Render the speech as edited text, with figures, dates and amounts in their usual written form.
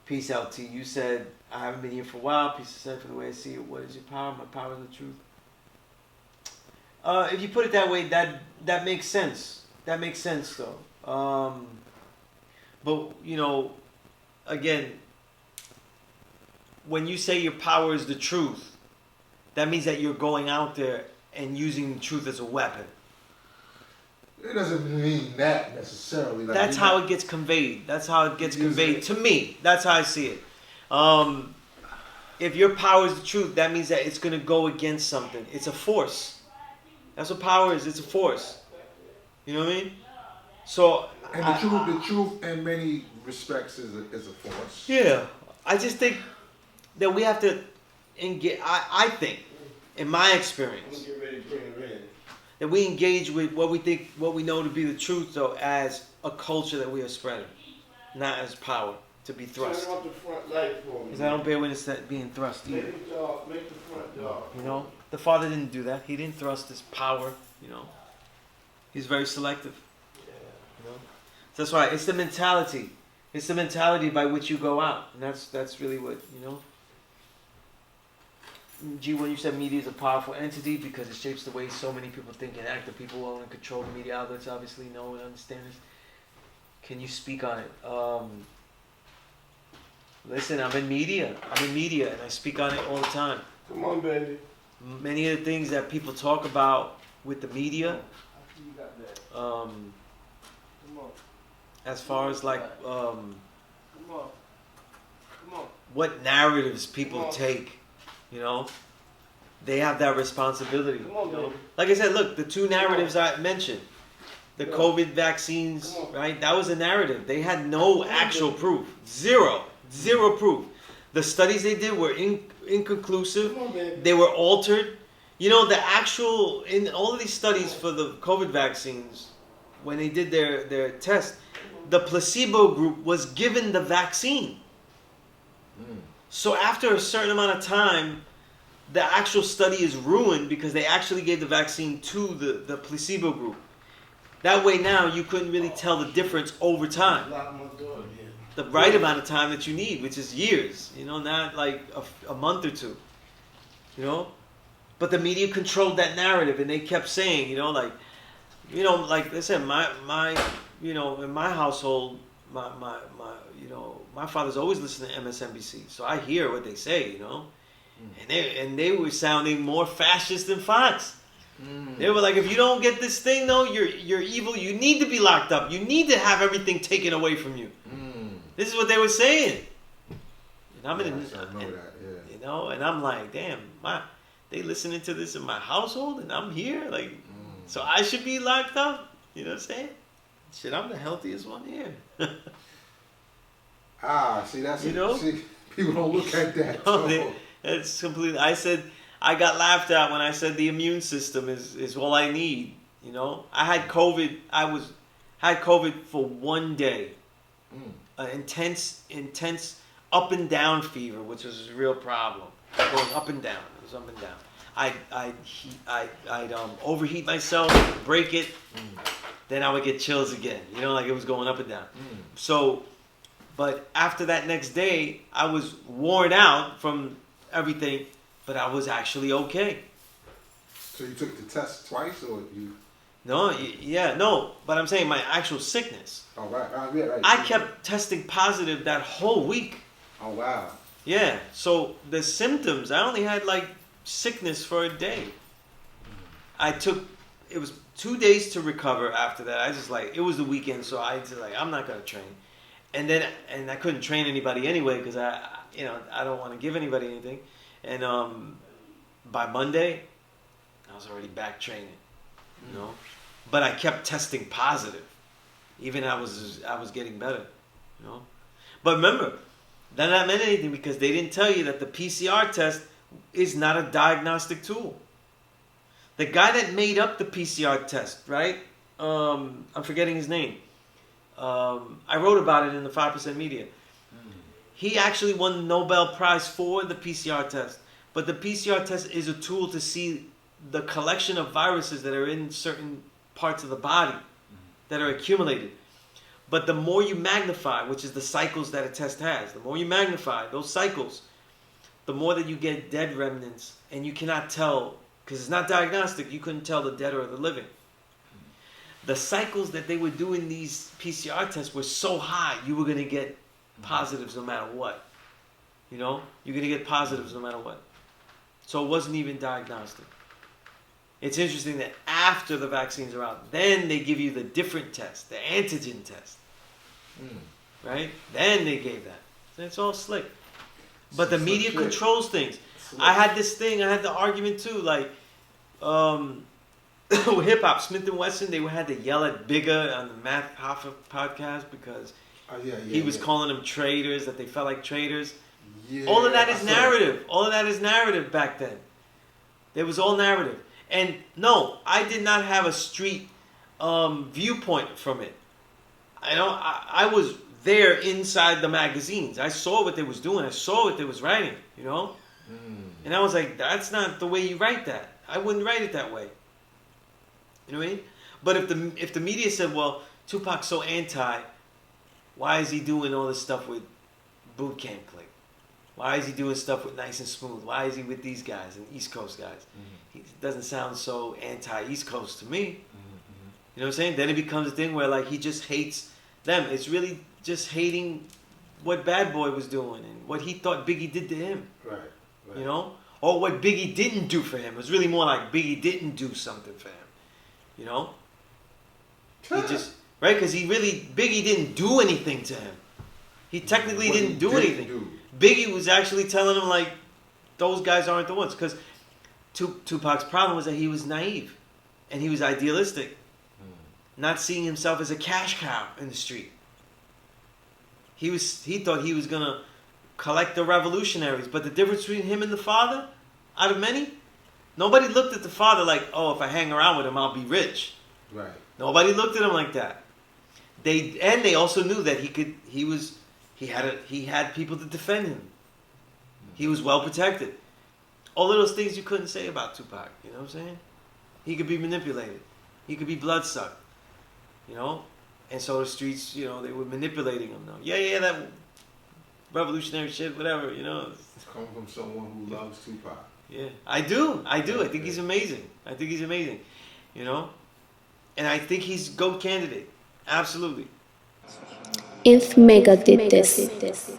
Peace out to you. You said, I haven't been here for a while. Peace said, for the way I see it. What is your power? My power is the truth. If you put it that way, that makes sense. That makes sense, though. But, you know, again, when you say your power is the truth, that means that you're going out there and using truth as a weapon. It doesn't mean that necessarily. Like, that's how it gets conveyed. That's how it gets conveyed to me. That's how I see it. If your power is the truth, that means that it's going to go against something. It's a force. That's what power is. It's a force. You know what I mean? So and the truth in many respects is a force. Yeah, I just think that we have to engage. I think, in my experience, that we engage with what we know to be the truth, though, as a culture that we are spreading, not as power to be thrust. Turn off the front light for me. Because I don't bear witness to that being thrust either. Make the front dark. You know, the Father didn't do that. He didn't thrust his power. You know, he's very selective. You know, so that's why it's the mentality. It's the mentality by which you go out, and that's really what you know. G, when you said media is a powerful entity because it shapes the way so many people think and act, the people who own and control the media outlets obviously know and understand this. Can you speak on it? Listen, I'm in media, and I speak on it all the time. Come on, baby. Many of the things that people talk about with the media, as far as like what narratives people take, you know, they have that responsibility. You know? Like I said, look, the two narratives I mentioned, the COVID vaccines, right? That was a narrative. They had no actual proof. Zero proof. The studies they did were inconclusive. They were altered. You know, in all of these studies for the COVID vaccines, when they did their test, the placebo group was given the vaccine. So after a certain amount of time, the actual study is ruined because they actually gave the vaccine to the placebo group. That way now you couldn't really tell the difference over time. The right amount of time that you need, which is years, you know, not like a month or two, you know. But the media controlled that narrative, and they kept saying, you know, like I said, my you know, in my household, my you know, my father's always listening to MSNBC, so I hear what they say, you know, and they were sounding more fascist than Fox. They were like, if you don't get this thing, though, you're evil. You need to be locked up. You need to have everything taken away from you. This is what they were saying. And I'm you know, and I'm like, damn, they listening to this in my household, and I'm here, like, so I should be locked up. You know what I'm saying? Shit, I'm the healthiest one here. See, that's, you know, see, people don't look at that. No, it's completely. I said I got laughed at when I said the immune system is all I need. You know, I had COVID. Had COVID for one day. Intense up and down fever, which was a real problem. Going up and down. It was up and down. I'd overheat myself, break it, then I would get chills again. You know, like it was going up and down. So, but after that next day, I was worn out from everything, but I was actually okay. So you took the test twice, or you? No, but I'm saying my actual sickness. Oh, right. Yeah, right. I kept testing positive that whole week. Oh, wow. Yeah, so the symptoms, I only had like sickness for a day. It was 2 days to recover after that. It was the weekend, so I just like, I'm not going to train. And I couldn't train anybody anyway because I don't want to give anybody anything. And by Monday, I was already back training, you know. But I kept testing positive. Even I was getting better, you know. But remember, that not meant anything because they didn't tell you that the PCR test is not a diagnostic tool. The guy that made up the PCR test, right? I'm forgetting his name. I wrote about it in the 5% Media. He actually won the Nobel Prize for the PCR test. But the PCR test is a tool to see the collection of viruses that are in certain parts of the body that are accumulated. But the more you magnify, which is the cycles that a test has, the more you magnify those cycles, the more that you get dead remnants, and you cannot tell, because it's not diagnostic, you couldn't tell the dead or the living. The cycles that they would do in these PCR tests were so high, you were going to get positives no matter what. You know? You're going to get positives no matter what. So it wasn't even diagnostic. It's interesting that after the vaccines are out, then they give you the different test, the antigen test. Right? Then they gave that. It's all slick. But the media controls things. I had this thing, I had the argument too, like, hip hop, Smith and Wesson, they had to yell at Bigger on the Math Hoffa podcast because he was calling them traitors, that they felt like traitors. Yeah, all of that is narrative. All of that is narrative back then. It was all narrative. And no, I did not have a street viewpoint from it. I was there inside the magazines. I saw what they was doing. I saw what they was writing, you know? And I was like, that's not the way you write that. I wouldn't write it that way. You know what I mean? But if the media said, well, Tupac's so anti, why is he doing all this stuff with Boot Camp Clique? Why is he doing stuff with Nice and Smooth? Why is he with these guys and East Coast guys? He doesn't sound so anti-East Coast to me. You know what I'm saying? Then it becomes a thing where like he just hates them. It's really just hating what Bad Boy was doing and what he thought Biggie did to him. Right. You know? Or what Biggie didn't do for him. It was really more like Biggie didn't do something for him. You know? He just, right? Because Biggie didn't do anything to him. He technically didn't do anything. Biggie was actually telling him, like, those guys aren't the ones. Because Tupac's problem was that he was naive. And he was idealistic. Not seeing himself as a cash cow in the street. He thought he was going to collect the revolutionaries. But the difference between him and the father, out of many, nobody looked at the father like, oh, if I hang around with him, I'll be rich. Right. Nobody looked at him like that. They also knew that he had people to defend him. He was well protected. All of those things you couldn't say about Tupac. You know what I'm saying? He could be manipulated. He could be bloodsucked. You know? And so the streets, you know, they were manipulating him. Though. Yeah, that revolutionary shit, whatever, you know. It's coming from someone who loves Tupac. Yeah, I do. I think he's amazing. You know? And I think he's GOAT candidate. Absolutely. If Mecca did this.